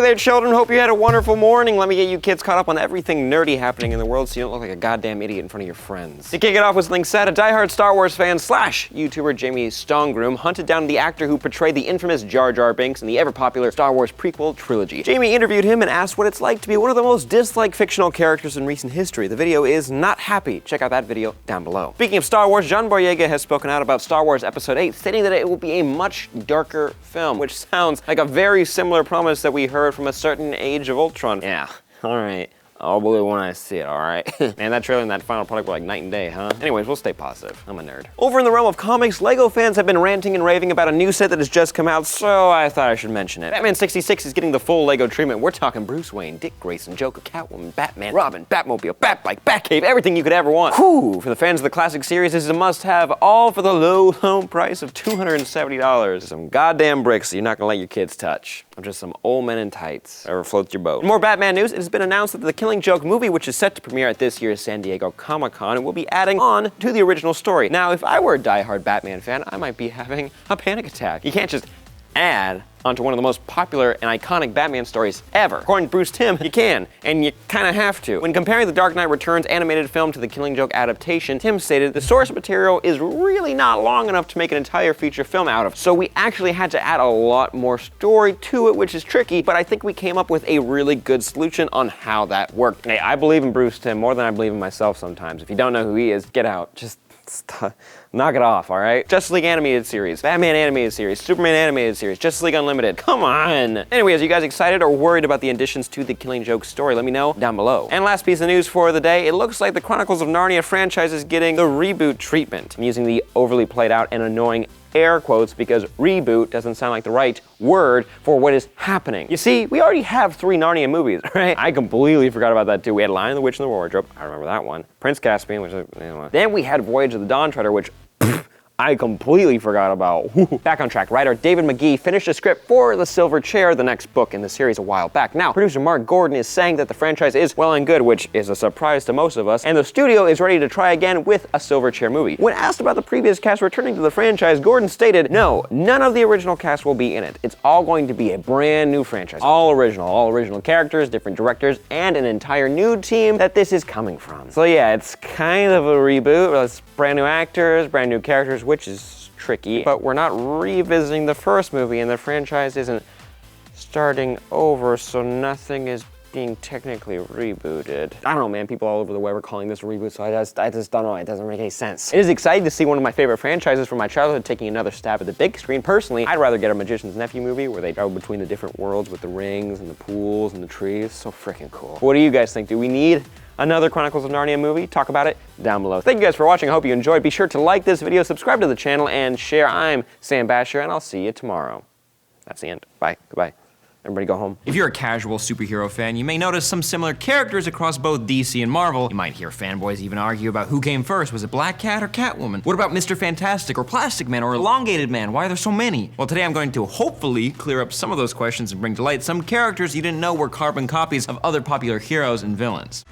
there, children. Hope you had a wonderful morning. Let me get you kids caught up on everything nerdy happening in the world so you don't look like a goddamn idiot in front of your friends. To kick it off with something sad, a diehard Star Wars fan / YouTuber Jamie Stongroom hunted down the actor who portrayed the infamous Jar Jar Binks in the ever-popular Star Wars prequel trilogy. Jamie interviewed him and asked what it's like to be one of the most disliked fictional characters in recent history. The video is not happy. Check out that video down below. Speaking of Star Wars, John Boyega has spoken out about Star Wars Episode 8, stating that it will be a much darker film, which sounds like a very similar promise that we heard from a certain Age of Ultron. Yeah, alright. I'll believe when I see it, alright? Man, that trailer and that final product were like night and day, huh? Anyways, we'll stay positive. I'm a nerd. Over in the realm of comics, LEGO fans have been ranting and raving about a new set that has just come out, so I thought I should mention it. Batman 66 is getting the full LEGO treatment. We're talking Bruce Wayne, Dick Grayson, Joker, Catwoman, Batman, Robin, Batmobile, Batbike, Batcave, everything you could ever want. Whew! For the fans of the classic series, this is a must-have, all for the low price of $270. Some goddamn bricks that you're not gonna let your kids touch. I'm just some old men in tights. Whatever floats your boat. In more Batman news, it has been announced that the Killing Joke movie, which is set to premiere at this year's San Diego Comic-Con, will be adding on to the original story. Now, if I were a diehard Batman fan, I might be having a panic attack. You can't just add onto one of the most popular and iconic Batman stories ever. According to Bruce Timm, you can, and you kinda have to. When comparing the Dark Knight Returns animated film to the Killing Joke adaptation, Timm stated, the source material is really not long enough to make an entire feature film out of. So we actually had to add a lot more story to it, which is tricky, but I think we came up with a really good solution on how that worked. Hey, I believe in Bruce Timm more than I believe in myself sometimes. If you don't know who he is, get out. Just knock it off, alright? Justice League animated series, Batman animated series, Superman animated series, Justice League Unlimited, come on! Anyway, are you guys excited or worried about the additions to the Killing Joke story? Let me know down below. And last piece of news for the day, it looks like the Chronicles of Narnia franchise is getting the reboot treatment. I'm using the overly played out and annoying air quotes because reboot doesn't sound like the right word for what is happening. You see, we already have 3 Narnia movies, right? I completely forgot about that too. We had Lion, the Witch, and the Wardrobe. I remember that one. Prince Caspian, which then we had Voyage of the Dawn Treader, which I completely forgot about. Back on track, writer David McGee finished a script for The Silver Chair, the next book in the series, a while back. Now, producer Mark Gordon is saying that the franchise is well and good, which is a surprise to most of us, and the studio is ready to try again with a Silver Chair movie. When asked about the previous cast returning to the franchise, Gordon stated, no, none of the original cast will be in it. It's all going to be a brand new franchise. All original characters, different directors, and an entire new team that this is coming from. So yeah, it's kind of a reboot. It's brand new actors, brand new characters, which is tricky, but we're not revisiting the first movie and the franchise isn't starting over, so nothing is being technically rebooted. I don't know, man, people all over the web are calling this a reboot, so I just don't know, it doesn't make any sense. It is exciting to see one of my favorite franchises from my childhood taking another stab at the big screen. Personally, I'd rather get a Magician's Nephew movie where they go between the different worlds with the rings and the pools and the trees. So freaking cool. What do you guys think? Do we need another Chronicles of Narnia movie? Talk about it down below. Thank you guys for watching. I hope you enjoyed. Be sure to like this video, subscribe to the channel, and share. I'm Sam Basher, and I'll see you tomorrow. That's the end. Bye. Goodbye. Everybody go home. If you're a casual superhero fan, you may notice some similar characters across both DC and Marvel. You might hear fanboys even argue about who came first. Was it Black Cat or Catwoman? What about Mr. Fantastic or Plastic Man or Elongated Man? Why are there so many? Well, today I'm going to hopefully clear up some of those questions and bring to light some characters you didn't know were carbon copies of other popular heroes and villains.